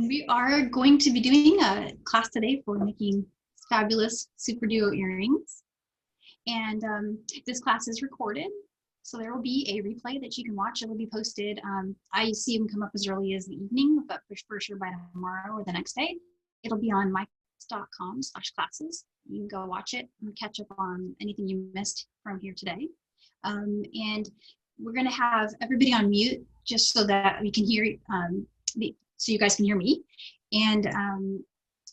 We are going to be doing a class today for making fabulous Superduo earrings. And this class is recorded, so there will be a replay that you can watch. It will be posted. I see them come up as early as the evening, but for sure by tomorrow or the next day. It'll be on myclass.com/classes. You can go watch it and catch up on anything you missed from here today. And we're going to have everybody on mute just so that we can hear so you guys can hear me. And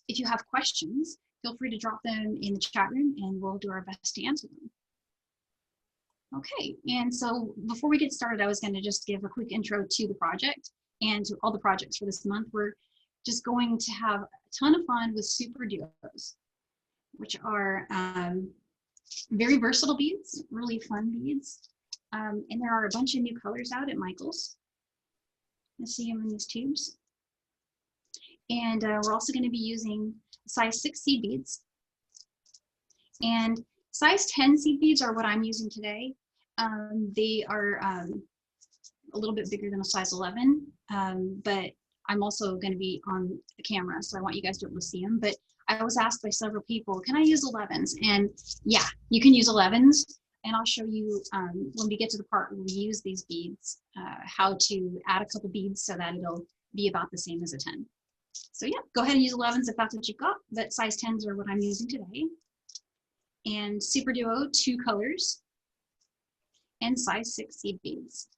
if you have questions, feel free to drop them in the chat room and we'll do our best to answer them. Okay, and so before we get started, I was going to just give a quick intro to the project and to all the projects for this month. We're just going to have a ton of fun with Superduos, which are very versatile beads, really fun beads. And there are a bunch of new colors out at Michael's. You see them in these tubes. And we're also going to be using size 6 seed beads. And size 10 seed beads are what I'm using today. They are a little bit bigger than a size 11, but I'm also going to be on the camera, so I want you guys to be able to see them. But I was asked by several people, can I use 11s? And yeah, you can use 11s. And I'll show you when we get to the part where we use these beads, how to add a couple beads so that it'll be about the same as a 10. So yeah, go ahead and use 11s if that's what you've got, but size 10s are what I'm using today. And Superduo, 2 colors, and size 6 seed beads.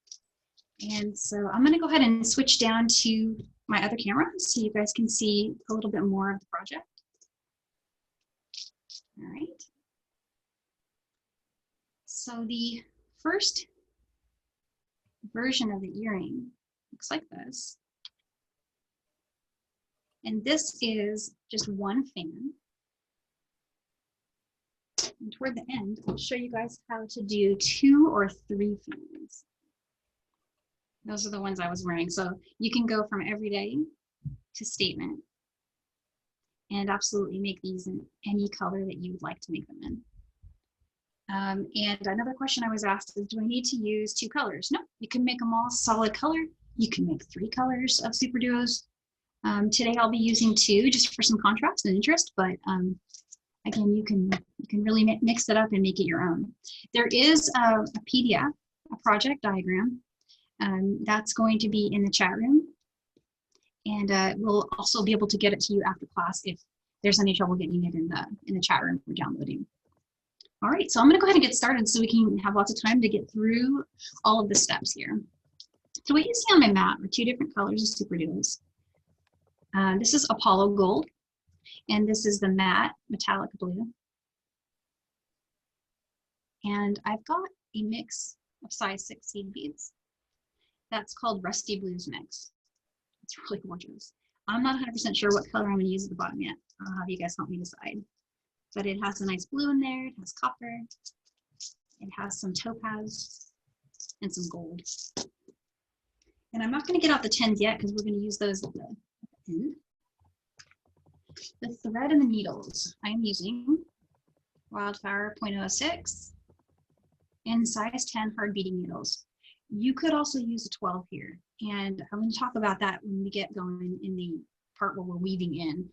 And so I'm gonna go ahead and switch down to my other camera so you guys can see a little bit more of the project. All right. So the first version of the earring looks like this. And this is just one fan. And toward the end, I'll show you guys how to do 2 or 3 fans. Those are the ones I was wearing. So you can go from everyday to statement and absolutely make these in any color that you would like to make them in. And another question I was asked is, do I need to use 2 colors? No, you can make them all solid color. You can make 3 colors of Superduos. Today I'll be using 2 just for some contrast and interest, but again, you can really mix it up and make it your own. There is a PDF, a project diagram, that's going to be in the chat room, and we'll also be able to get it to you after class if there's any trouble getting it in the chat room for downloading. All right, so I'm going to go ahead and get started so we can have lots of time to get through all of the steps here. So what you see on my mat are 2 different colors of Superduos. This is Apollo Gold, and this is the matte metallic blue. And I've got a mix of size 6 seed beads. That's called Rusty Blues Mix. It's really gorgeous. I'm not 100% sure what color I'm going to use at the bottom yet. I'll have you guys help me decide. But it has a nice blue in there, it has copper, it has some topaz, and some gold. And I'm not going to get out the 10s yet because we're going to use those at the end. The thread and the needles, I'm using WildFire 0.06 and size 10 hard beading needles. You could also use a 12 here, and I'm going to talk about that when we get going in the part where we're weaving in.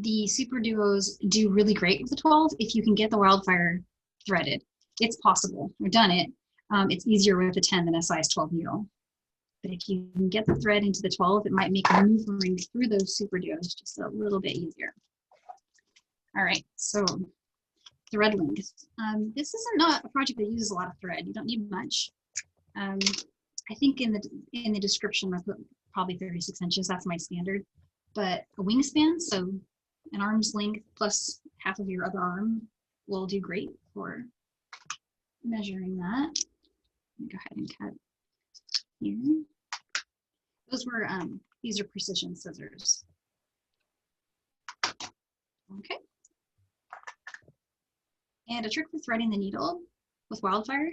The Superduos do really great with the 12 if you can get the WildFire threaded. It's possible. We've done it. It's easier with a 10 than a size 12 needle. But if you can get the thread into the 12, it might make maneuvering through those Superduos just a little bit easier. All right, so thread length. This is not a project that uses a lot of thread. You don't need much. I think in the description I put probably 36 inches. That's my standard. But a wingspan, so an arm's length plus half of your other arm, will do great for measuring that. Go ahead and cut here. Those were these are precision scissors. Okay. And a trick for threading the needle with WildFire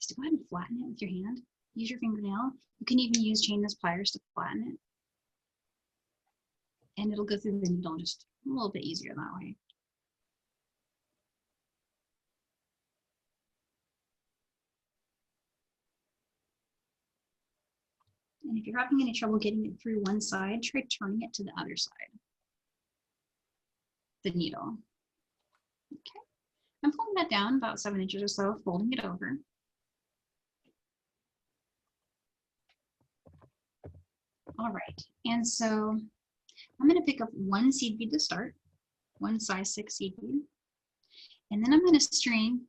is to go ahead and flatten it with your hand. Use your fingernail. You can even use chainless pliers to flatten it. And it'll go through the needle just a little bit easier that way. And if you're having any trouble getting it through one side, try turning it to the other side, the needle. Okay, I'm pulling that down about 7 inches or so, folding it over. All right, and so I'm going to pick up one seed bead to start, one size 6 seed bead, and then I'm going to string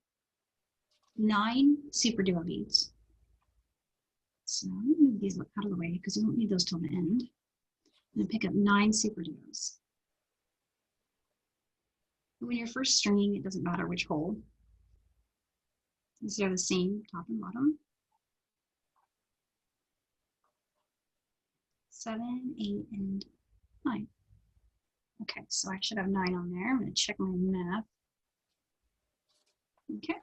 9 Superduo beads. So I'm going to move these out of the way because we won't need those till the end. I'm going to pick up 9 Superduos. When you're first stringing, it doesn't matter which hole. These are the same top and bottom. 7, 8, and 9. Okay, so I should have 9 on there. I'm going to check my math. Okay.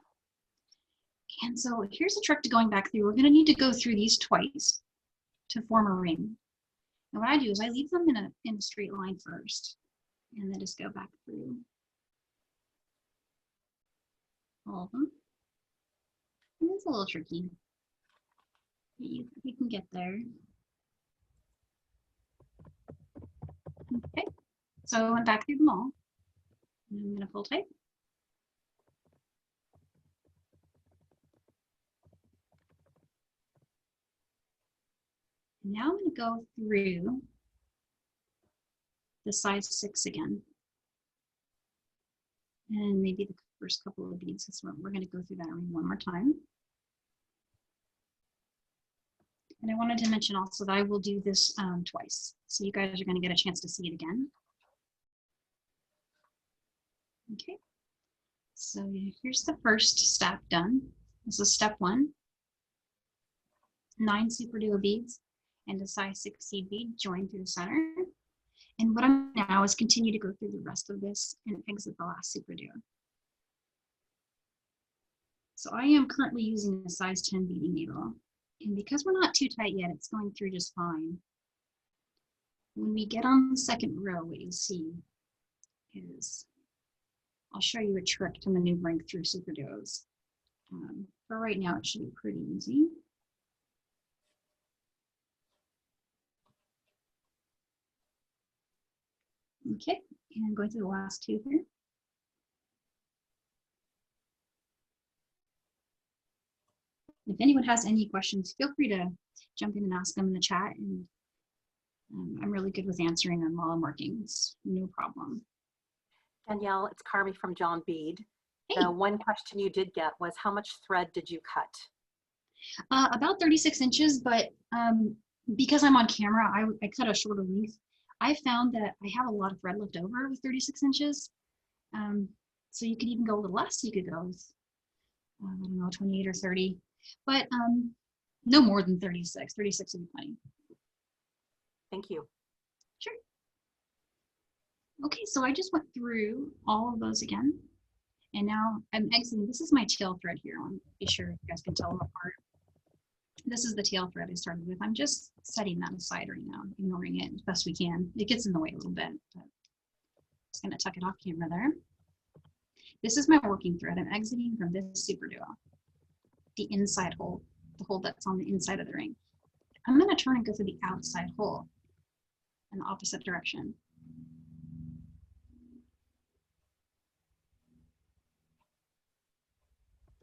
And so here's a trick to going back through. We're going to need to go through these twice to form a ring. And what I do is I leave them in a straight line first, and then just go back through all of them. And it's a little tricky. You can get there. Okay, so I went back through them all. And I'm going to pull tight. Now I'm going to go through the size 6 again. And maybe the first couple of beads. So we're going to go through that ring one more time. And I wanted to mention also that I will do this twice. So you guys are going to get a chance to see it again. Okay. So here's the first step done. This is step 1. 9 Superduo beads and a size 6 seed bead joined through the center. And what I'm doing now is continue to go through the rest of this and exit the last Superduo. So I am currently using a size 10 beading needle. And because we're not too tight yet, it's going through just fine. When we get on the second row, what you see is, I'll show you a trick to maneuvering through Superduos. For right now, it should be pretty easy. Okay, and going through the last 2 here. If anyone has any questions, feel free to jump in and ask them in the chat. And I'm really good with answering them while I'm working. It's no problem. Danielle, it's Carmi from John Bead. Hey. The one question you did get was how much thread did you cut? About 36 inches, but because I'm on camera, I cut a shorter length. I found that I have a lot of thread left over with 36 inches. So you could even go a little less. You could go with, I don't know, 28 or 30, but no more than 36. 36 would be plenty. Thank you. Sure. Okay, so I just went through all of those again. And now I'm exiting. This is my tail thread here. I want to be sure you guys can tell them apart. This is the tail thread I started with. I'm just setting that aside right now, ignoring it as best we can. It gets in the way a little bit, but just going to tuck it off camera there. This is my working thread. I'm exiting from this Superduo, the inside hole, the hole that's on the inside of the ring. I'm going to turn and go through the outside hole in the opposite direction.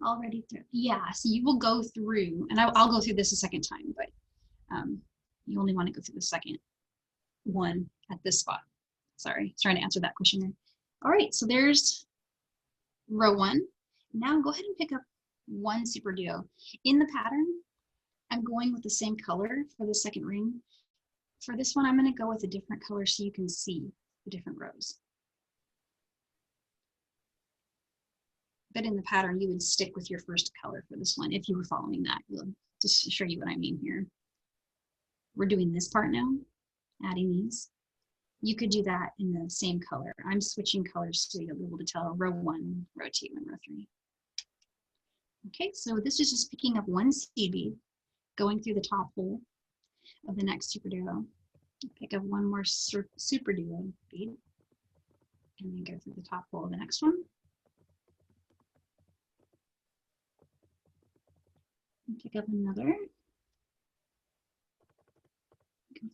Already through, yeah, so you will go through, and I'll go through this a second time, but you only want to go through the second one at this spot. Sorry, I was trying to answer that question there. All right, so there's row 1. Now go ahead and pick up 1 Superduo. In the pattern, I'm going with the same color for the second ring. For this one, I'm going to go with a different color so you can see the different rows. But in the pattern, you would stick with your first color for this one if you were following that. Just to show you what I mean here. We're doing this part now, adding these. You could do that in the same color. I'm switching colors so you'll be able to tell row 1, row 2, and row 3. Okay, so this is just picking up 1 seed bead, going through the top hole of the next Superduo. Pick up 1 more Superduo bead, and then go through the top hole of the next one. And pick up another.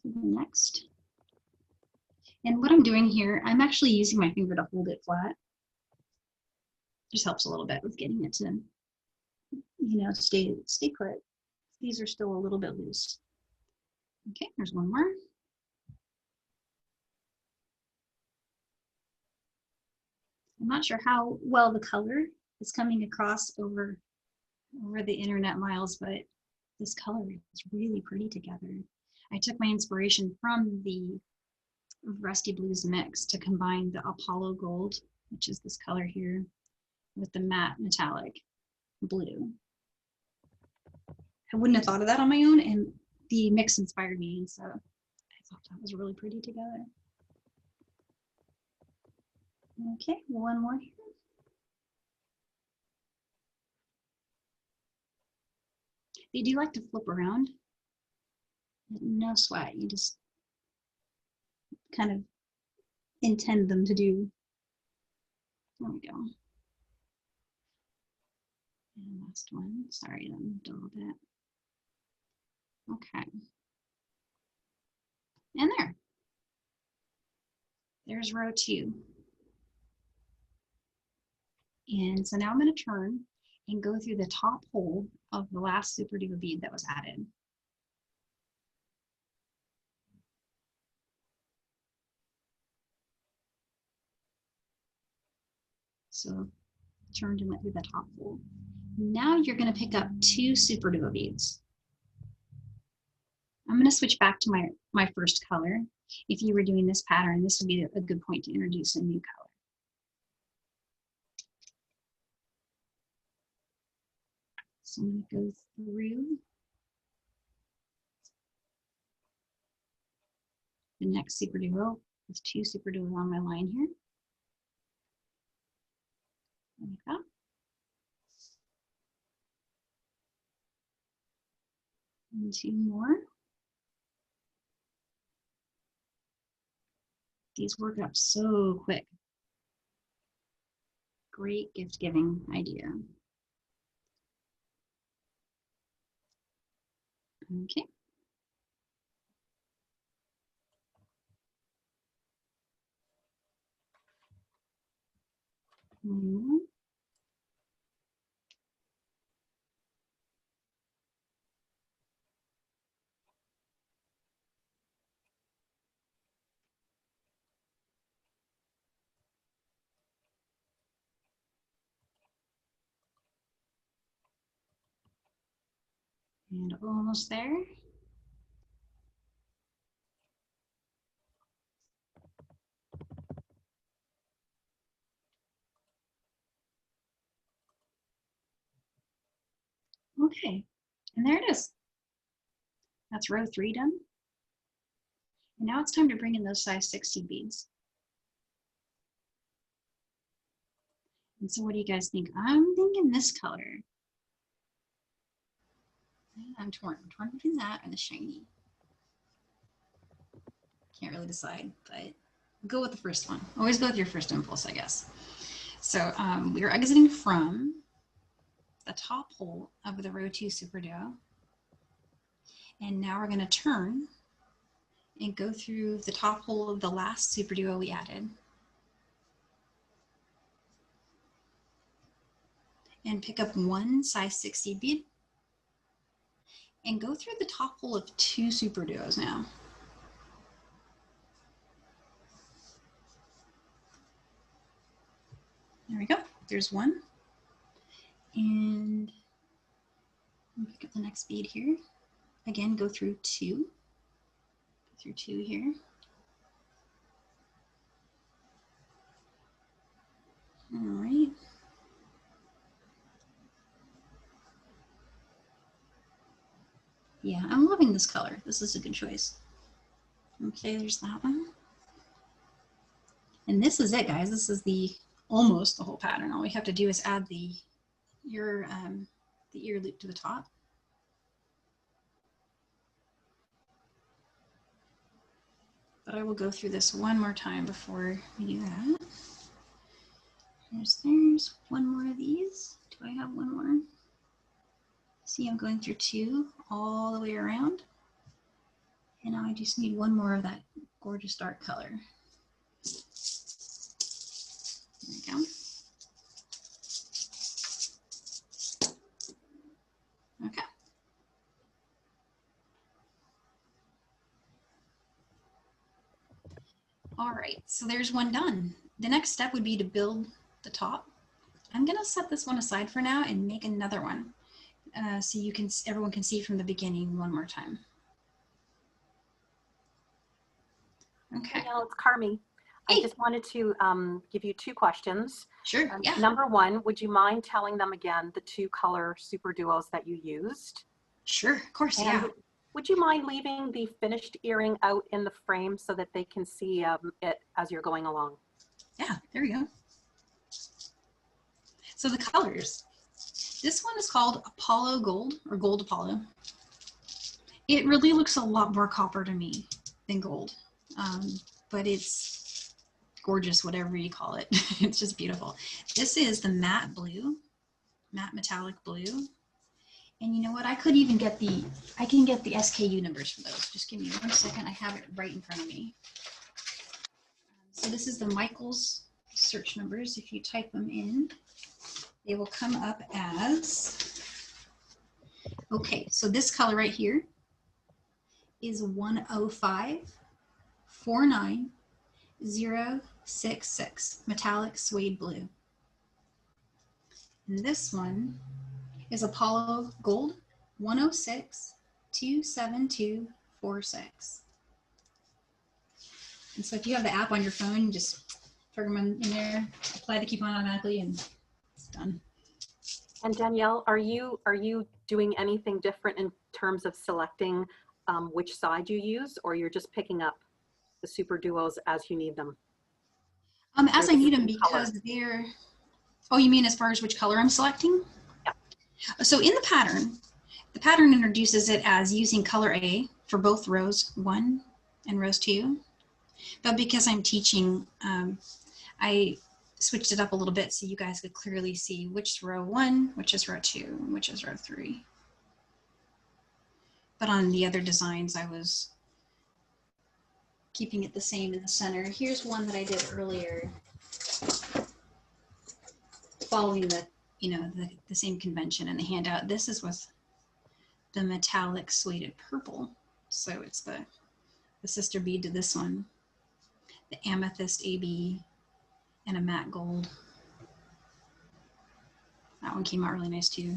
For the next. And what I'm doing here, I'm actually using my finger to hold it flat. Just helps a little bit with getting it to, you know, stay put. These are still a little bit loose. Okay, there's one more. I'm not sure how well the color is coming across over the internet, Miles, but this color is really pretty together. I took my inspiration from the Rusty Blues mix to combine the Apollo Gold, which is this color here, with the matte metallic blue. I wouldn't have thought of that on my own, and the mix inspired me, and so I thought that was really pretty together. Okay, one more here. They do like to flip around. No sweat, you just kind of intend them to do. There we go. And last one, sorry, I moved a little bit. Okay. And there's row 2. And so now I'm going to turn and go through the top hole of the last Superduo bead that was added. So turned and went through the top hole. Now you're going to pick up 2 Superduo beads. I'm going to switch back to my first color. If you were doing this pattern, this would be a good point to introduce a new color. So I'm going to go through the next Superduo with 2 Superduo on my line here. Like that. And 2 more. These work up so quick. Great gift giving idea. Okay. One more. And almost there. Okay, and there it is. That's row 3 done. And now it's time to bring in those size 60 beads. And so what do you guys think? I'm thinking this color. I'm torn between that and the shiny. Can't really decide, but go with the first one. Always go with your first impulse, I guess. So we're exiting from the top hole of the row 2 Superduo. And now we're going to turn and go through the top hole of the last Superduo we added. And pick up 1 size 60 bead and go through the top hole of 2 Superduos now. There we go. There's 1. And pick up the next bead here. Again, go through 2. Go through 2 here. All right. Yeah, I'm loving this color. This is a good choice. Okay, there's that one. And this is it, guys. This is almost the whole pattern. All we have to do is add the ear loop to the top. But I will go through this one more time before we do that. There's 1 more of these. Do I have 1 more? See, I'm going through 2 all the way around. And now I just need one more of that gorgeous dark color. There we go. Okay. All right, so there's one done. The next step would be to build the top. I'm gonna set this one aside for now and make another one so everyone can see from the beginning one more time. Okay. Danielle, it's Carmi. Hey. I just wanted to give you two questions. Sure, yeah. Number one, would you mind telling them again the two color super duos that you used? Sure, of course, And yeah. would you mind leaving the finished earring out in the frame so that they can see it as you're going along? Yeah, there we go. So the colors. This one is called Apollo Gold or Gold Apollo. It really looks a lot more copper to me than gold, but it's gorgeous, whatever you call it. It's just beautiful. This is the matte blue, matte metallic blue. And you know what? I can get the SKU numbers for those. Just give me 1 second. I have it right in front of me. So this is the Michaels search numbers. If you type them in, they will come up as, okay, so this color right here is 105-49066 metallic suede blue. And this one is Apollo Gold 106-27246. And so if you have the app on your phone, you just plug them in there, apply the coupon automatically, and it's done. And Danielle, are you doing anything different in terms of selecting which side you use, or you're just picking up the super duos as you need them? As I need them, because they're, oh, you mean as far as which color I'm selecting? Yeah. So in the pattern introduces it as using color A for both rows 1 and rows 2. But because I'm teaching, I switched it up a little bit so you guys could clearly see which is row 1, which is row 2, and which is row 3. But on the other designs, I was keeping it the same in the center. Here's one that I did earlier, following the same convention in the handout. This is with the metallic suede purple. So it's the sister bead to this one, the amethyst AB, and a matte gold. That one came out really nice too.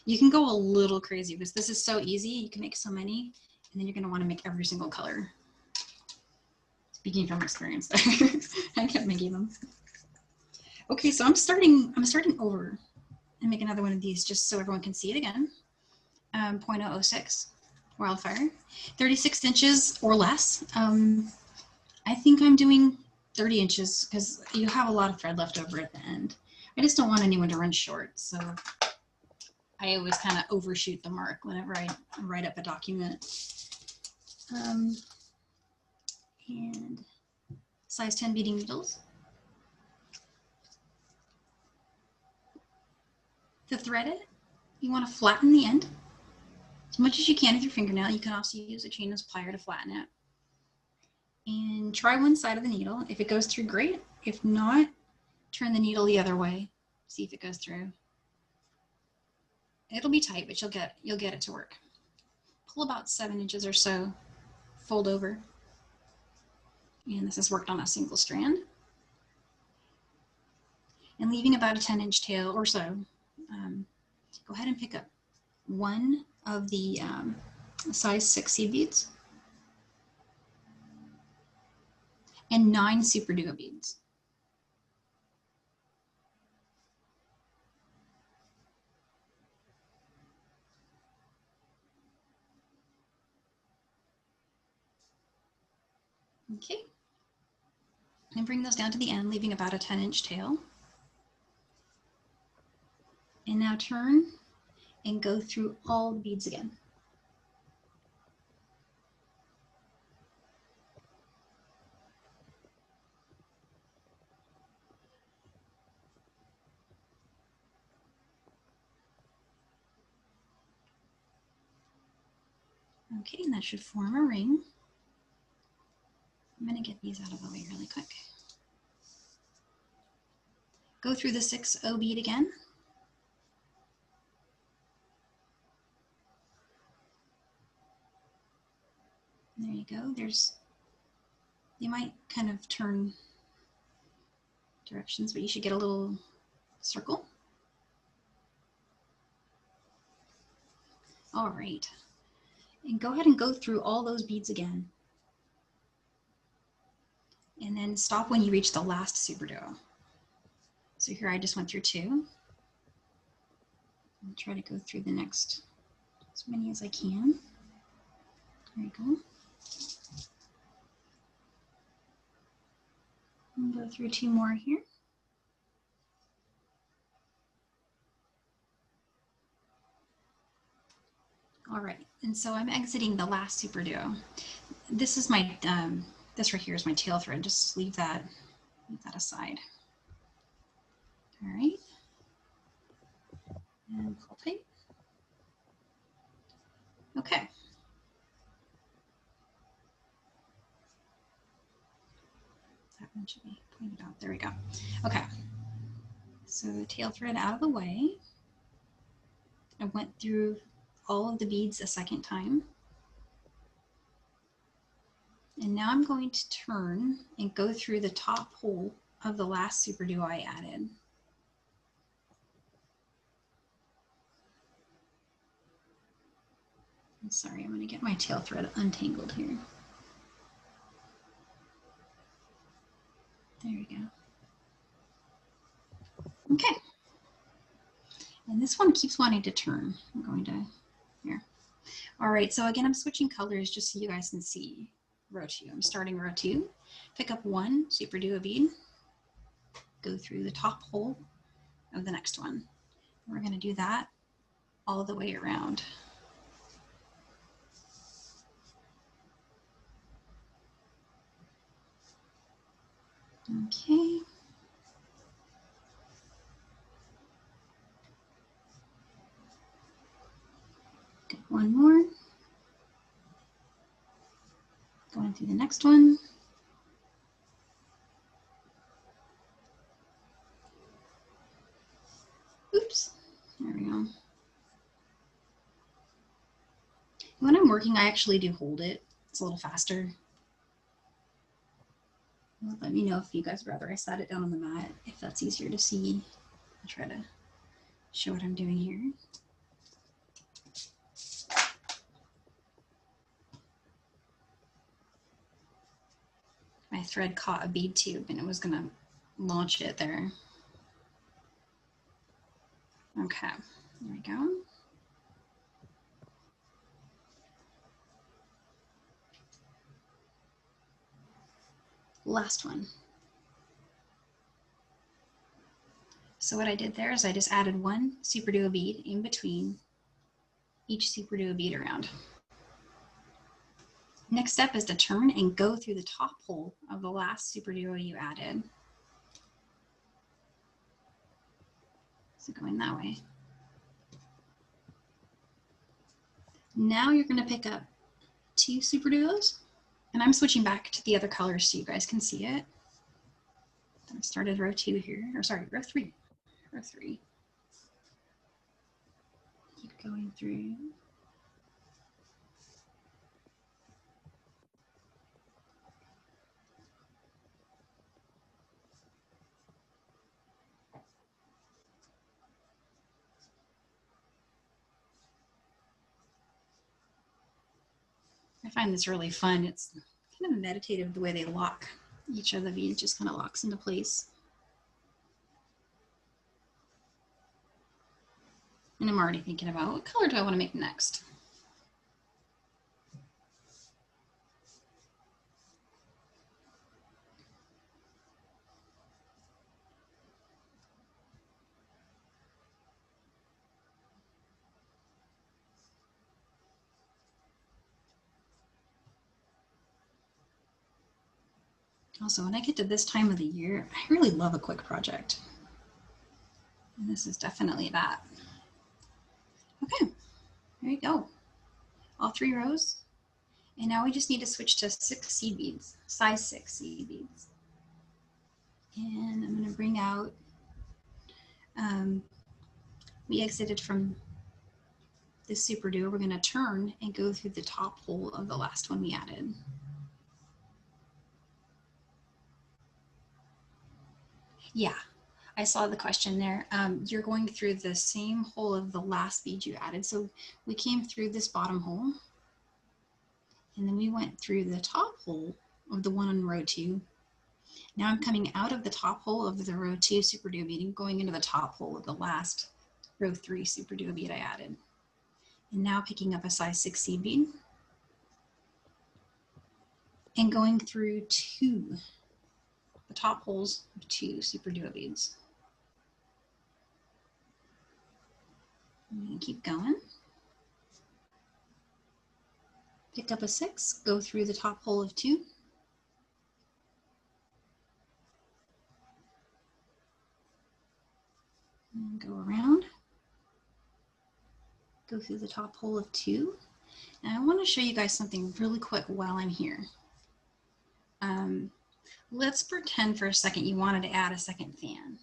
You can go a little crazy because this is so easy. You can make so many, and then you're gonna want to make every single color. Speaking from experience there, I kept making them. Okay, so I'm starting over and make another one of these just so everyone can see it again. 0.006 WildFire, 36 inches or less. I think I'm doing 30 inches because you have a lot of thread left over at the end. I just don't want anyone to run short, so I always kind of overshoot the mark whenever I write up a document. And size 10 beading needles. To thread it, you want to flatten the end as much as you can with your fingernail. You can also use a chainless plier to flatten it. And try one side of the needle. If it goes through, great. If not, turn the needle the other way. See if it goes through. It'll be tight, but you'll get it to work. Pull about 7 inches or so, fold over. And this is worked on a single strand. And leaving about a 10-inch tail or so, go ahead and pick up one of the size 6 seed beads and 9 Superduo beads. Okay, and bring those down to the end, leaving about a 10-inch tail. And now turn and go through all the beads again. Okay, and that should form a ring. I'm going to get these out of the way really quick. Go through the 6/0 bead again. There you go. You might kind of turn directions, but you should get a little circle. All right. And go ahead and go through all those beads again. And then stop when you reach the last Superduo. So here I just went through 2. I'll try to go through the next as many as I can. There you go. And go through 2 more here. All right, and so I'm exiting the last Superduo. This is my, this right here is my tail thread. Just leave that aside. All right, and pull tight. Okay. That one should be pointed out. There we go. Okay. So the tail thread out of the way. I went through all of the beads a second time. And now I'm going to turn and go through the top hole of the last Superduo I added. I'm sorry, I'm going to get my tail thread untangled here. There we go. Okay. And this one keeps wanting to turn. I'm going to, here. All right, so again, I'm switching colors just so you guys can see row 2. I'm starting row 2. Pick up 1 Superduo bead. Go through the top hole of the next one. We're going to do that all the way around. Okay. Good. 1 more. Going through the next one. Oops. There we go. When I'm working, I actually do hold it. It's a little faster. Let me know if you guys would rather I sat it down on the mat, if that's easier to see. I'll try to show what I'm doing here. My thread caught a bead tube and it was gonna launch it there. Okay, there we go. Last one. So what I did there is I just added 1 Superduo bead in between each Superduo bead around. Next step is to turn and go through the top hole of the last Superduo you added. So going that way. Now you're going to pick up 2 Superduos, and I'm switching back to the other colors so you guys can see it. I started row 2 here, or sorry, row 3. Row 3. Keep going through. I find this really fun. It's kind of meditative the way they lock. Each of the beads just kind of locks into place. And I'm already thinking about what color do I want to make next? Also, when I get to this time of the year, I really love a quick project. And this is definitely that. Okay, there you go. All 3 rows And now we just need to switch to 6 seed beads, size 6 seed beads. And I'm going to bring out, we exited from this Superduo. We're going to turn and go through the top hole of the last one we added. Yeah, I saw the question there. You're going through the same hole of the last bead you added. So we came through this bottom hole, and then we went through the top hole of the one on row 2. Now I'm coming out of the top hole of the row 2 Superduo bead and going into the top hole of the last row 3 Superduo bead I added. And now picking up a size 6 seed bead and going through the top holes of 2 Superduo beads. I'm going to keep going. Pick up a 6, go through the top hole of 2. And go around. Go through the top hole of 2. And I want to show you guys something really quick while I'm here. Let's pretend for a second you wanted to add a second fan.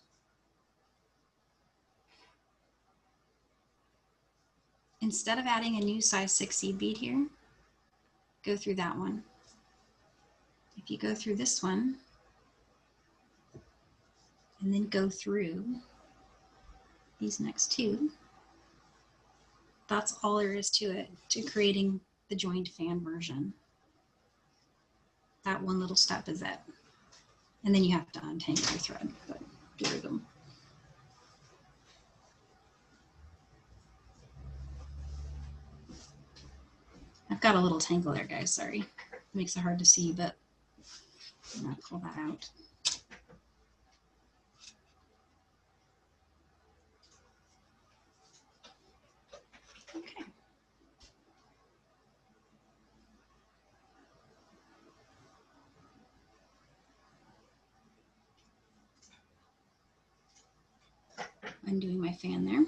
Instead of adding a new size 6 seed bead here, go through that one. If you go through this one, and then go through these next 2, that's all there is to it, to creating the joined fan version. That one little step is it. And then you have to untangle your thread, but get rid of them. I've got a little tangle there, guys, sorry. It makes it hard to see, but I'm gonna pull that out. Okay. Undoing my fan there.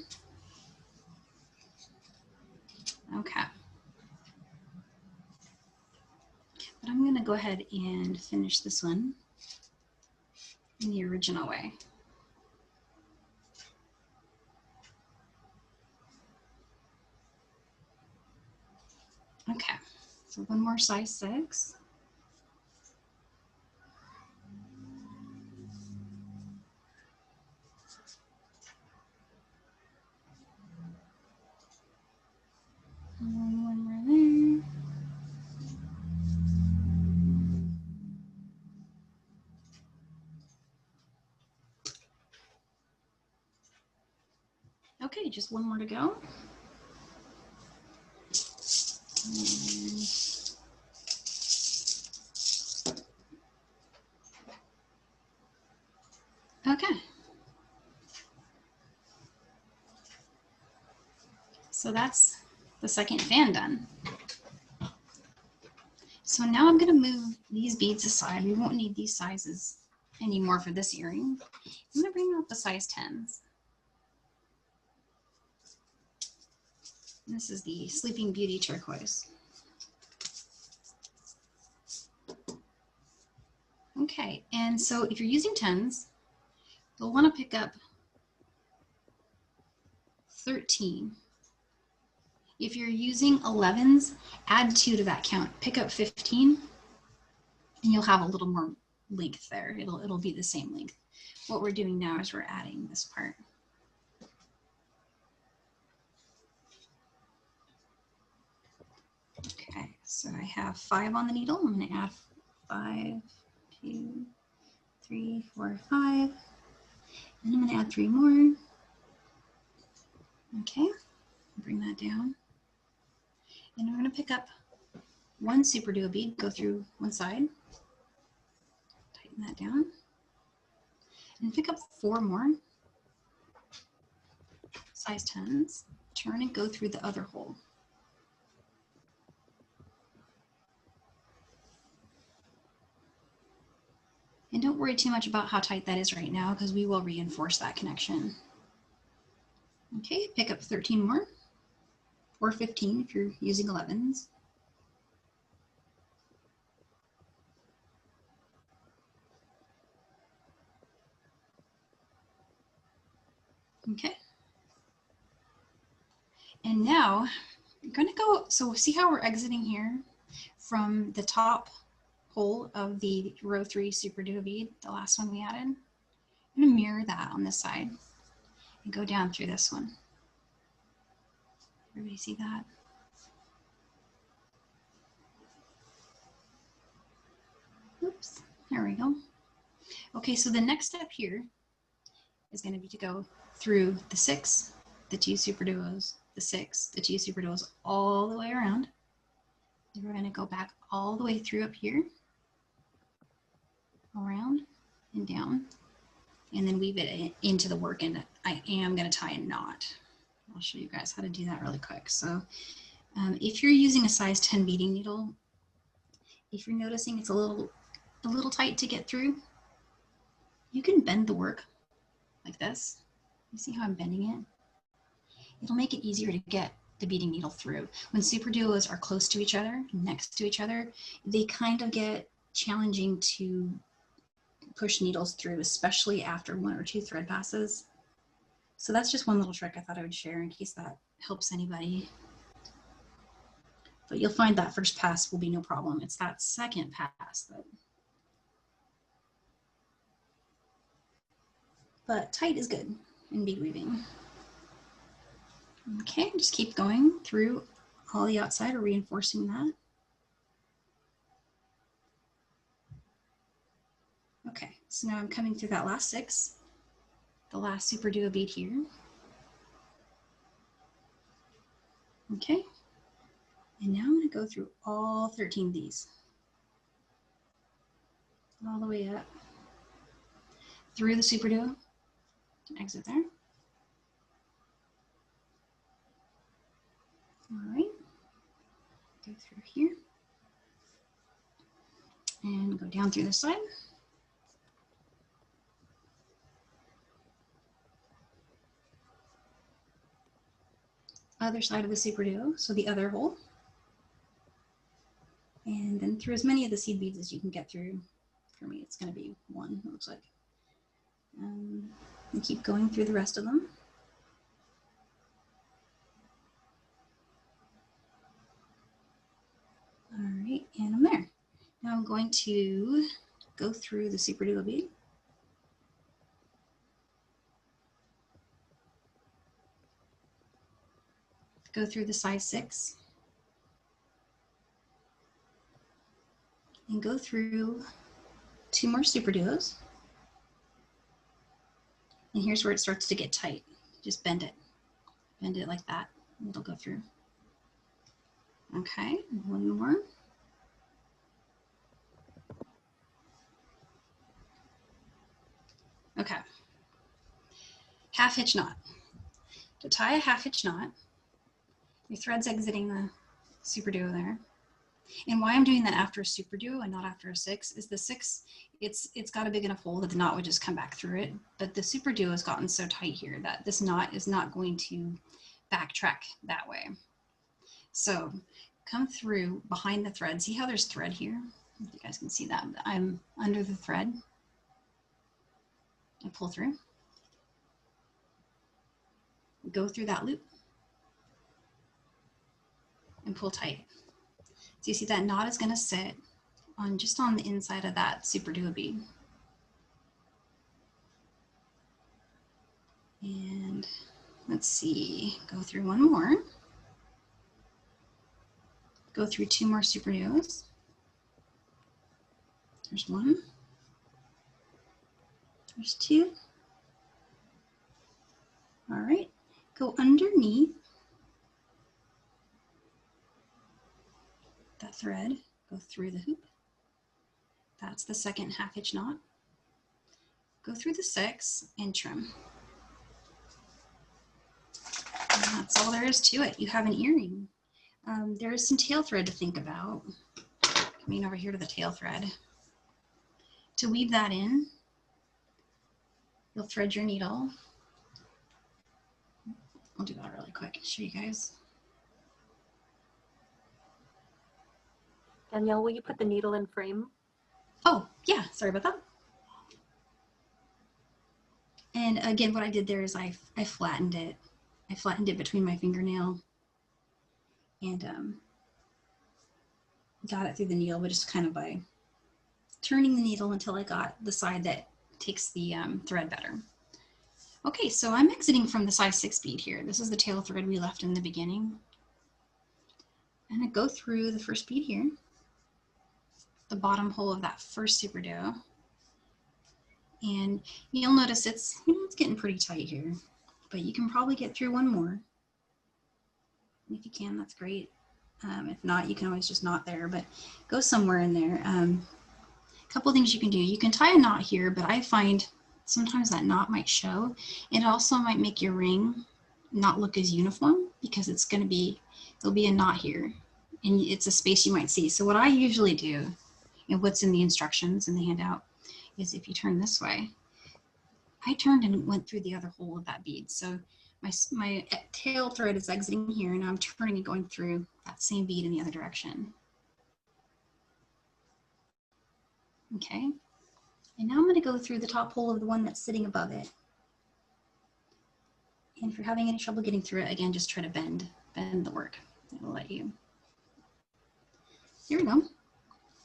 Okay. But I'm going to go ahead and finish this one in the original way. Okay, so one more size 6. And one more there. Okay, just one more to go. Okay. So that's the second fan done. So now I'm going to move these beads aside. We won't need these sizes anymore for this earring. I'm going to bring out the size 10s. This is the Sleeping Beauty turquoise. Okay, and so if you're using 10s, you'll want to pick up 13. If you're using 11s, add 2 to that count. Pick up 15, and you'll have a little more length there. It'll be the same length. What we're doing now is we're adding this part. Okay, so I have 5 on the needle. I'm going to add 5, 2, 3, 4, 5. And I'm going to add 3 more. Okay, bring that down. And we're going to pick up 1 Superduo bead, go through one side, tighten that down, and pick up 4 more size 10s, turn and go through the other hole. And don't worry too much about how tight that is right now, because we will reinforce that connection. Okay, pick up 13 more, or 15 if you're using 11s. Okay. And now I'm going to go, so see how we're exiting here from the top hole of the row 3 Superduo bead, the last one we added. I'm going to mirror that on this side and go down through this one. Everybody see that? Oops, there we go. Okay, so the next step here is going to be to go through the 6, the 2 Superduos, the 6, the 2 Superduos, all the way around. And we're going to go back all the way through up here, around and down, and then weave it into the work. And I am going to tie a knot. I'll show you guys how to do that really quick. So if you're using a size 10 beading needle, if you're noticing it's a little tight to get through, you can bend the work like this. You see how I'm bending it? It'll make it easier to get the beading needle through. When Superduos are close to each other, next to each other, they kind of get challenging to push needles through, especially after 1 or 2 thread passes. So that's just one little trick I thought I would share in case that helps anybody. But you'll find that first pass will be no problem. It's that second pass that. But tight is good in bead weaving. Okay, just keep going through all the outside or reinforcing that. Okay, so now I'm coming through that last 6, the last Superduo bead here. Okay, and now I'm going to go through all 13 of these, all the way up through the Superduo, exit there. All right, go through here and go down through this side. Other side of the Superduo, so the other hole. And then through as many of the seed beads as you can get through. For me, it's going to be 1, it looks like. And keep going through the rest of them. All right, and I'm there. Now I'm going to go through the Superduo bead. Go through the size 6. And go through 2 more Superduos. And here's where it starts to get tight. Just bend it like that, and it'll go through. Okay, 1 more. Okay, half hitch knot. To tie a half hitch knot, your thread's exiting the Superduo there. And why I'm doing that after a Superduo and not after a 6 is the 6, it's got a big enough hole that the knot would just come back through it. But the Superduo has gotten so tight here that this knot is not going to backtrack that way. So come through behind the thread. See how there's thread here? If you guys can see that. I'm under the thread. I pull through. Go through that loop. And pull tight. So you see that knot is going to sit on just on the inside of that Superduo bead. And let's see, go through 1 more. Go through 2 more Superduos. There's 1. There's 2. All right, go underneath that thread, go through the hoop. That's the second half hitch knot. Go through the 6 and trim. And that's all there is to it. You have an earring. There is some tail thread to think about. Coming over here to the tail thread. To weave that in, you'll thread your needle. I'll do that really quick and show you guys. Danielle, will you put the needle in frame? Oh, yeah, sorry about that. And again, what I did there is I flattened it. I flattened it between my fingernail and got it through the needle, but just kind of by turning the needle until I got the side that takes the thread better. Okay, so I'm exiting from the size 6 bead here. This is the tail thread we left in the beginning. I'm gonna go through the first bead here, the bottom hole of that first Superduo. And you'll notice it's getting pretty tight here, but you can probably get through one more. And if you can, that's great. If not, you can always just knot there, but go somewhere in there. A couple things you can do. You can tie a knot here, but I find sometimes that knot might show. It also might make your ring not look as uniform because it's going to be, there'll be a knot here and it's a space you might see. So what I usually do, and what's in the instructions in the handout, is if you turn this way, I turned and went through the other hole of that bead. So my tail thread is exiting here, and I'm turning and going through that same bead in the other direction. Okay, and now I'm going to go through the top hole of the one that's sitting above it. And if you're having any trouble getting through it, again, just try to bend the work. It'll let you. Here we go,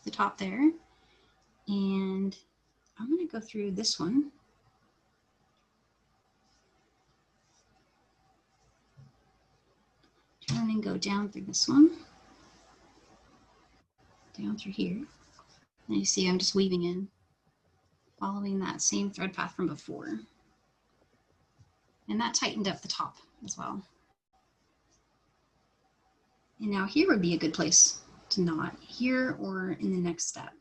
the top there. And I'm going to go through this one. Turn and go down through this one. Down through here. And you see I'm just weaving in, following that same thread path from before. And that tightened up the top as well. And now here would be a good place to knot, here or in the next step.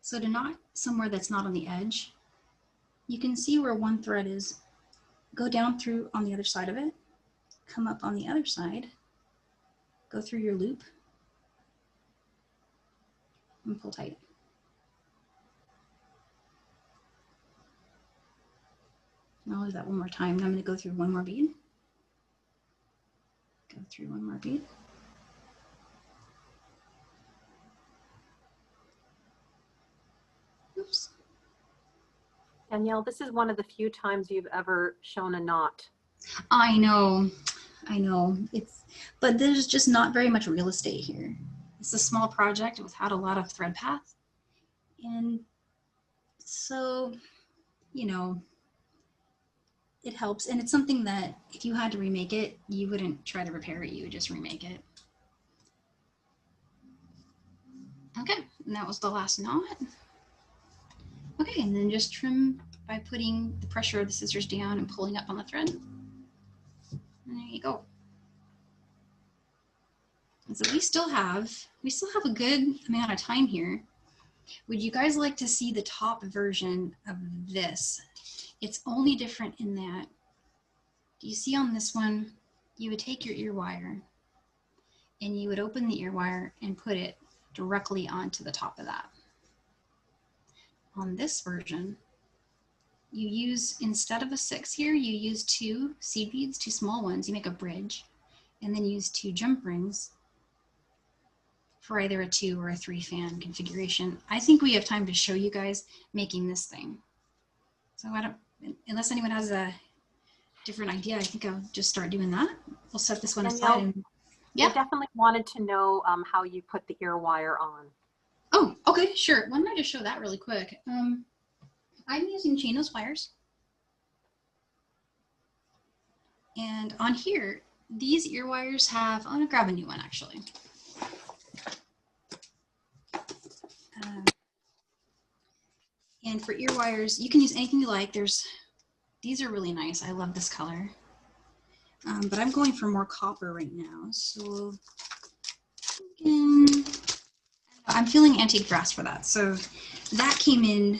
So to knot somewhere that's not on the edge, you can see where one thread is, go down through on the other side of it, come up on the other side, go through your loop, and pull tight. And I'll do that one more time. And I'm going to go through one more bead. Go through one more bead. Oops. Danielle, this is one of the few times you've ever shown a knot. I know. But there's just not very much real estate here. It's a small project without a lot of thread path. And so, you know, it helps. And it's something that if you had to remake it, you wouldn't try to repair it, you would just remake it. Okay, and that was the last knot. Okay, and then just trim by putting the pressure of the scissors down and pulling up on the thread. And there you go. And so we still have a good amount of time here. Would you guys like to see the top version of this? It's only different in that, do you see on this one, you would take your ear wire and you would open the ear wire and put it directly onto the top of that. On this version, you use, instead of a 6 here, you use 2 seed beads, 2 small ones, you make a bridge, and then use 2 jump rings for either a 2 or a 3 fan configuration. I think we have time to show you guys making this thing. So I don't, unless anyone has a different idea, I think I'll just start doing that. We'll set this one aside. And, yeah. I definitely wanted to know how you put the ear wire on. Oh, okay, sure. Why don't I just show that really quick? I'm using chainless pliers. And on here, these ear wires have, I'm gonna grab a new one actually. And for ear wires, you can use anything you like. These are really nice. I love this color. But I'm going for more copper right now. So I'm feeling antique brass for that. So that came in,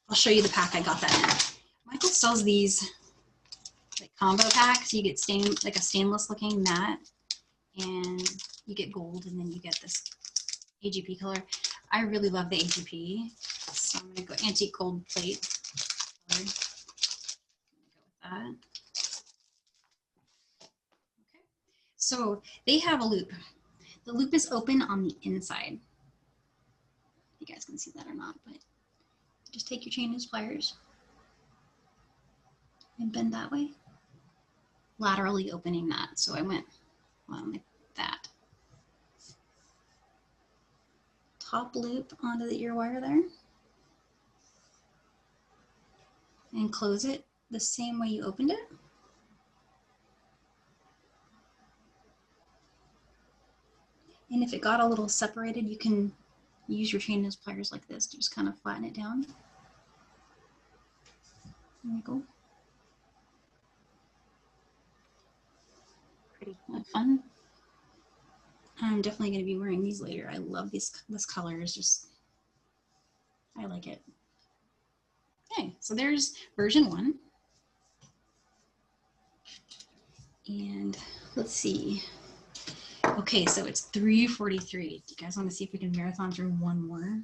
I'll show you the pack I got that in. Michael sells these like combo packs. You get like a stainless looking matte, and you get gold, and then you get this AGP color. I really love the AGP, so I'm gonna go antique gold plate. Go with that. Okay. So they have a loop. The loop is open on the inside. You guys can see that or not, but Just take your chain and pliers and bend that way, laterally opening that. So I went like that. Top loop onto the ear wire there and close it the same way you opened it. And if it got a little separated, you can use your chain and pliers like this to just kind of flatten it down. There we go. Pretty fun. I'm definitely going to be wearing these later. I love this color. Is just, I like it. Okay, so there's version 1. And let's see. Okay, so it's 3:43. Do you guys want to see if we can marathon through one more?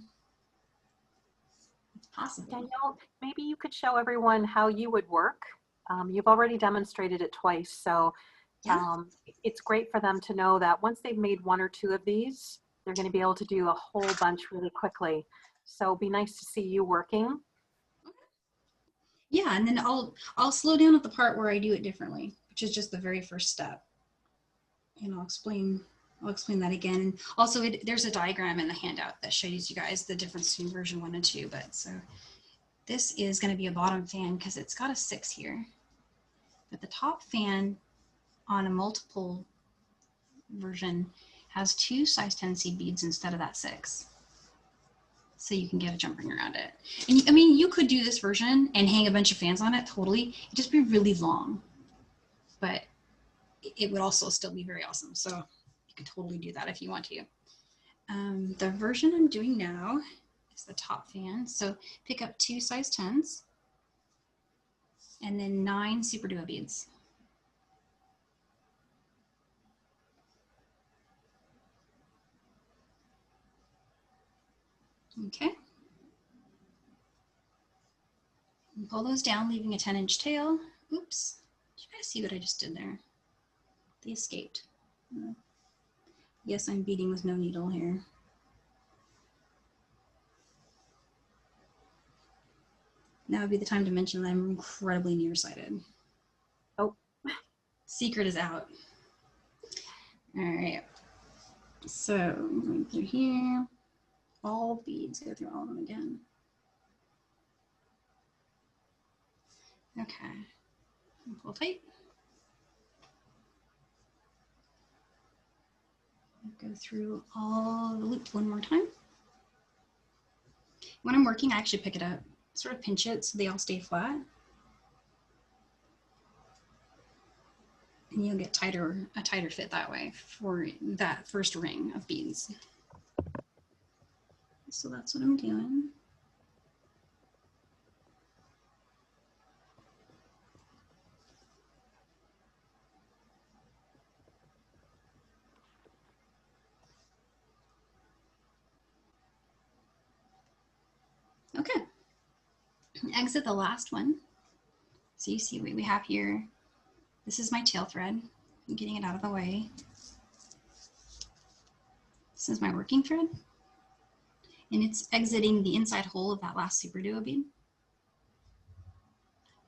It's possible. Danielle, maybe you could show everyone how you would work. You've already demonstrated it twice, so it's great for them to know that once they've made 1 or 2 of these, they're going to be able to do a whole bunch really quickly. So it'd be nice to see you working. Yeah, and then I'll slow down at the part where I do it differently, which is just the very first step. And I'll explain that again. And also there's a diagram in the handout that shows you guys the difference between version 1 and 2. But so this is going to be a bottom fan because it's got a 6 here. But the top fan on a multiple version has 2 size 10 seed beads instead of that 6. So you can get a jump ring around it. And I mean, you could do this version and hang a bunch of fans on it, totally. It'd just be really long. But it would also still be very awesome. So you can totally do that if you want to. The version I'm doing now is the top fan. So pick up 2 size 10s and then 9 Superduo beads. Okay. And pull those down, leaving a 10-inch tail. Oops. Did you guys see what I just did there? They escaped. Yes, I'm beading with no needle here. Now would be the time to mention that I'm incredibly nearsighted. Oh, secret is out. All right. So going through here, all beads, go through all of them again. Okay. Pull tight. Go through all the loops one more time. When I'm working, I actually pick it up, sort of pinch it so they all stay flat. And you'll get a tighter fit that way for that first ring of beads. So that's what I'm doing. Okay. Exit the last one. So you see what we have here. This is my tail thread. I'm getting it out of the way. This is my working thread. And it's exiting the inside hole of that last Superduo bead.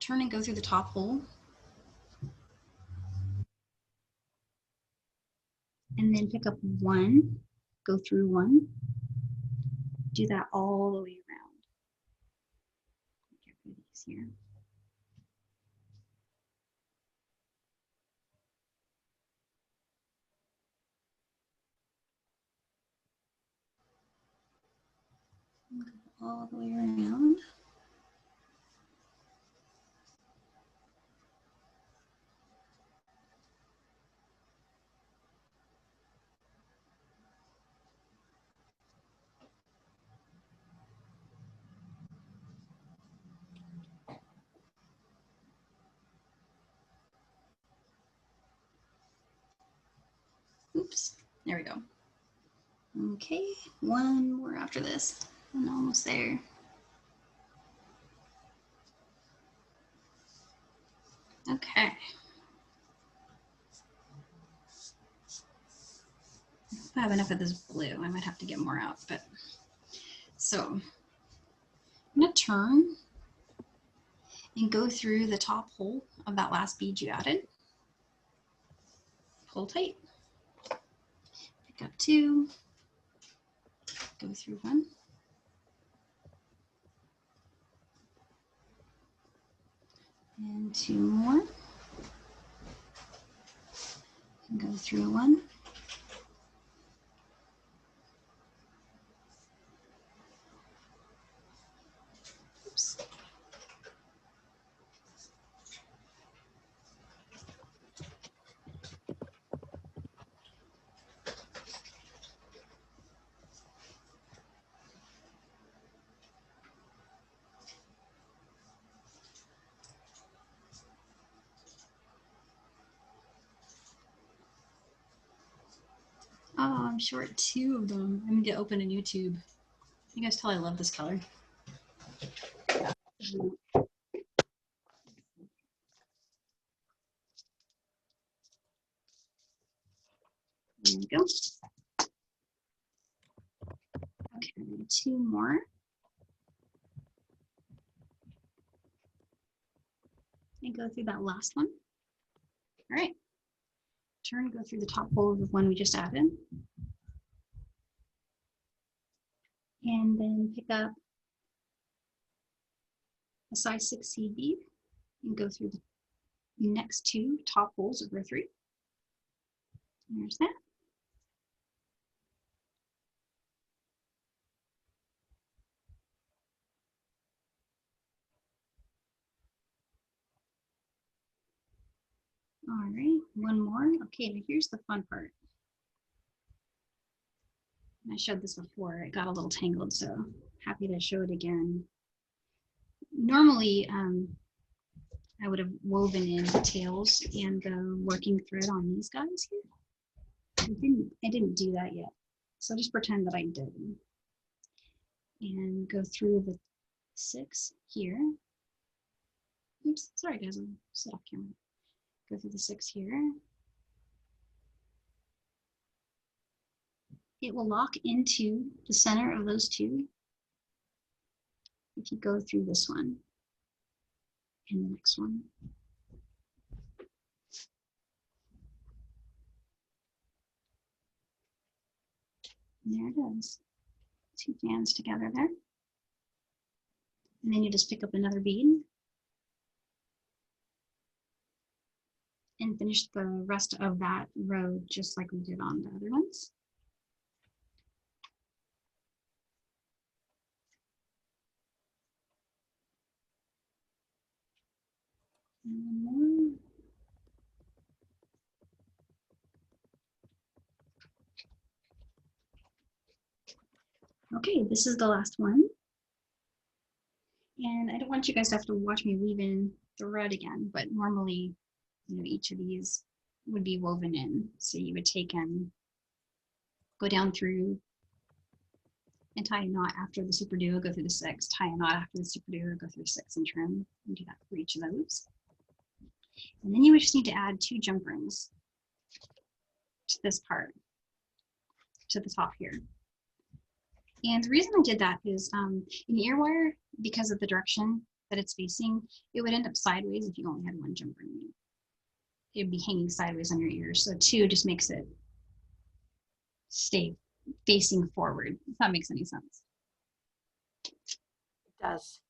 Turn and go through the top hole. And then pick up 1, go through 1. Do that all the way around. Get rid of these here. Go all the way around. Oops, there we go. Okay, 1 more after this. I'm almost there. Okay. If I have enough of this blue, I might have to get more out, but so I'm going to turn and go through the top hole of that last bead you added. Pull tight. Pick up 2. Go through 1. And 2 more. And go through 1. Oops. Oh, I'm short 2 of them. I need to open a new tube. You guys tell I love this color. There we go. Okay, 2 more. And go through that last one. All right. Turn, go through the top hole of the one we just added. And then pick up a size 6 seed bead and go through the next 2 top holes of row 3. There's that. All right, 1 more. Okay, now here's the fun part. I showed this before. It got a little tangled, so happy to show it again. Normally, I would have woven in the tails and the working thread on these guys here. I didn't do that yet, so just pretend that I did. And go through the 6 here. Oops, sorry guys, I'm set off camera. Go through the 6 here. It will lock into the center of those 2 if you go through this one and the next one. And there it is. 2 fans together there. And then you just pick up another bead and finish the rest of that row just like we did on the other ones. And one more. Okay, this is the last one. And I don't want you guys to have to watch me weave in thread again, but normally, you know, each of these would be woven in. So you would take and go down through and tie a knot after the Superduo, go through the 6, tie a knot after the Superduo, go through 6 and trim, and do that for each of those. And then you would just need to add 2 jump rings to this part, to the top here. And the reason I did that is in ear wire, because of the direction that it's facing, it would end up sideways if you only had 1 jump ring. It would be hanging sideways on your ears. So 2 just makes it stay facing forward, if that makes any sense. It does.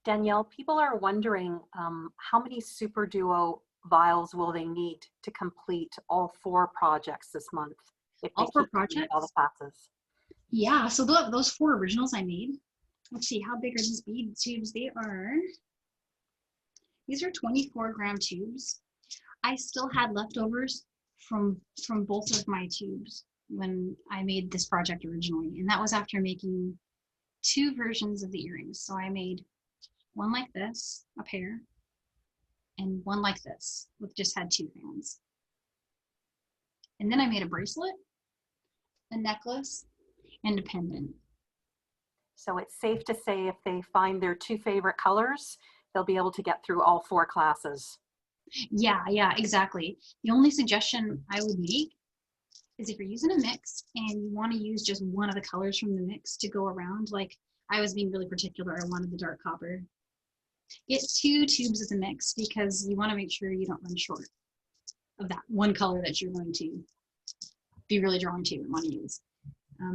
Danielle, people are wondering how many Superduo vials will they need to complete all 4 projects this month? If all 4 projects? All the classes. Yeah, so those 4 originals I made, let's see, how big are these bead tubes? These are 24-gram tubes. I still had leftovers from both of my tubes when I made this project originally, and that was after making 2 versions of the earrings. So I made one like this, a pair, and one like this, which just had 2 fans. And then I made a bracelet, a necklace, and a pendant. So it's safe to say if they find their 2 favorite colors, they'll be able to get through all 4 classes. Yeah, exactly. The only suggestion I would make is if you're using a mix and you want to use just one of the colors from the mix to go around, like I was being really particular. I wanted the dark copper. Get 2 tubes as a mix because you want to make sure you don't run short of that one color that you're going to be really drawn to and want to use.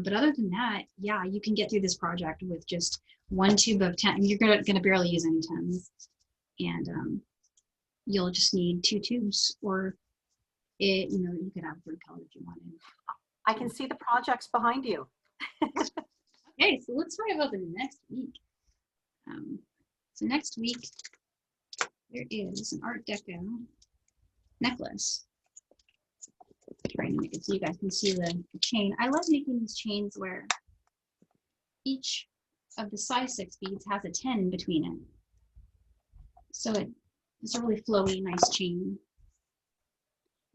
But other than that, yeah, you can get through this project with just 1 tube of 10. You're going to barely use any 10s. And you'll just need 2 tubes, or you could have a third color if you wanted. I can see the projects behind you. Okay, so let's talk about the next week. So next week, there is an Art Deco necklace. Trying to make it so you guys can see the chain. I love making these chains where each of the size 6 beads has a 10 in between it. So it's a really flowy, nice chain.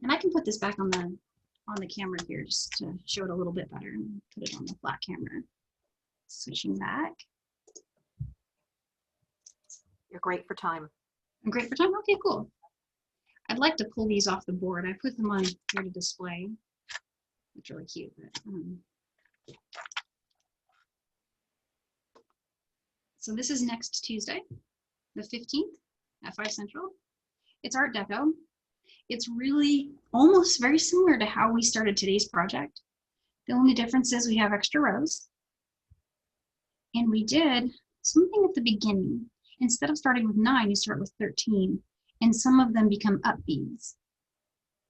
And I can put this back on the camera here just to show it a little bit better and put it on the flat camera. Switching back. You're great for time. I'm great for time? Okay, cool. I'd like to pull these off the board. I put them on here to display. It's really cute. But, so this is next Tuesday, the 15th at 5 Central. It's Art Deco. It's really almost very similar to how we started today's project. The only difference is we have extra rows. And we did something at the beginning. Instead of starting with 9, you start with 13. And some of them become up beads,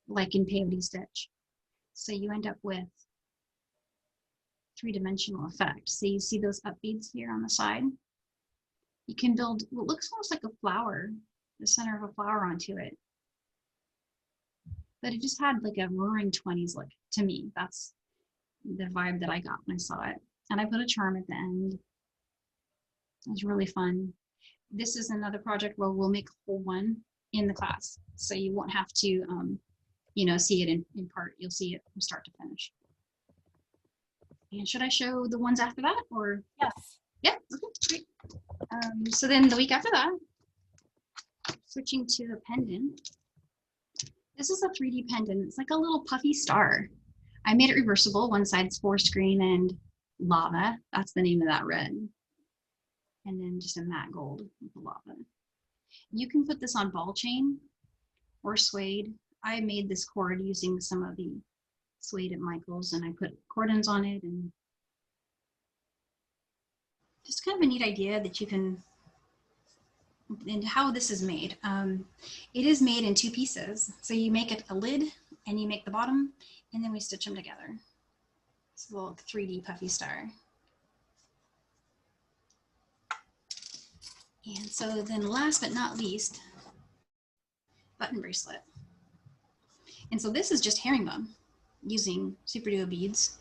like in peyote stitch. So you end up with 3-dimensional effect. So you see those up beads here on the side? You can build what looks almost like a flower, the center of a flower onto it. But it just had like a roaring 20s look to me. That's the vibe that I got when I saw it. And I put a charm at the end. It was really fun. This is another project where we'll make a whole one in the class. So you won't have to, see it in part. You'll see it from start to finish. And should I show the ones after that, or? Yes. Yeah, okay, great. So then the week after that, switching to the pendant. This is a 3D pendant. It's like a little puffy star. I made it reversible. One side's forest green and lava. That's the name of that red. And then just a matte gold with the lava. You can put this on ball chain or suede. I made this cord using some of the suede at Michael's, and I put cordons on it, and just kind of a neat idea that you can, and how this is made. It is made in 2 pieces. So you make it a lid and you make the bottom, and then we stitch them together. It's a little 3D puffy star. And so then last but not least, button bracelet. And so this is just herringbone using Superduo beads.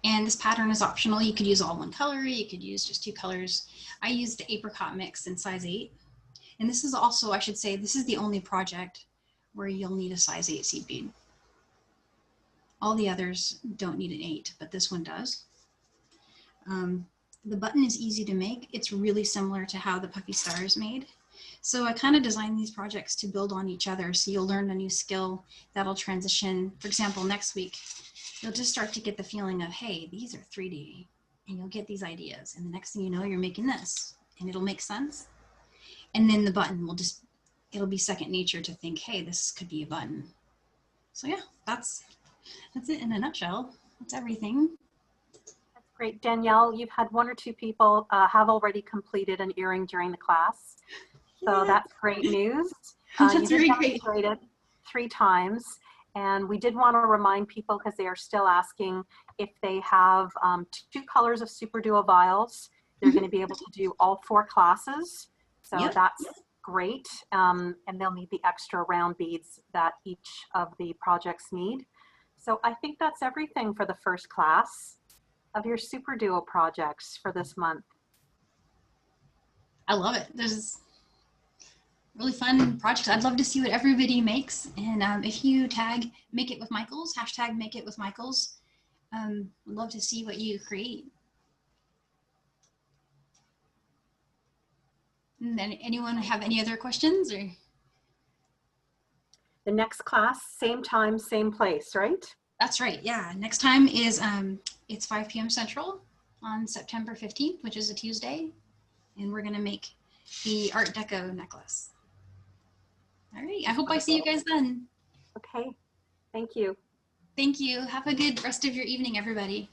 And this pattern is optional. You could use all 1 color, you could use just 2 colors. I used the apricot mix in size 8. And this is also, I should say, this is the only project where you'll need a size 8 seed bead. All the others don't need an 8, but this one does. The button is easy to make. It's really similar to how the puffy star is made. So I kind of designed these projects to build on each other. So you'll learn a new skill that'll transition. For example, next week, you'll just start to get the feeling of, hey, these are 3D, and you'll get these ideas. And the next thing you know, you're making this, and it'll make sense. And then the button will just, it'll be second nature to think, hey, this could be a button. So yeah, that's it in a nutshell. That's everything. Great. Danielle, you've had 1 or 2 people have already completed an earring during the class. So that's great news. That's very great. 3 times. And we did want to remind people, because they are still asking, if they have 2 colors of Superduo vials, they're going to be able to do all 4 classes. So that's great. And they'll need the extra round beads that each of the projects need. So I think that's everything for the first class of your Superduo projects for this month. I love it. There's really fun projects. I'd love to see what everybody makes. And if you tag Make It With Michaels, hashtag Make It With Michaels, I'd love to see what you create. And then anyone have any other questions? Or the next class, same time, same place, right? That's right. Yeah. Next time is it's 5 p.m. Central. on September 15th, which is a Tuesday, and we're gonna make the Art Deco necklace. All right, I hope I see you guys then. Okay, thank you. Thank you. Have a good rest of your evening, everybody.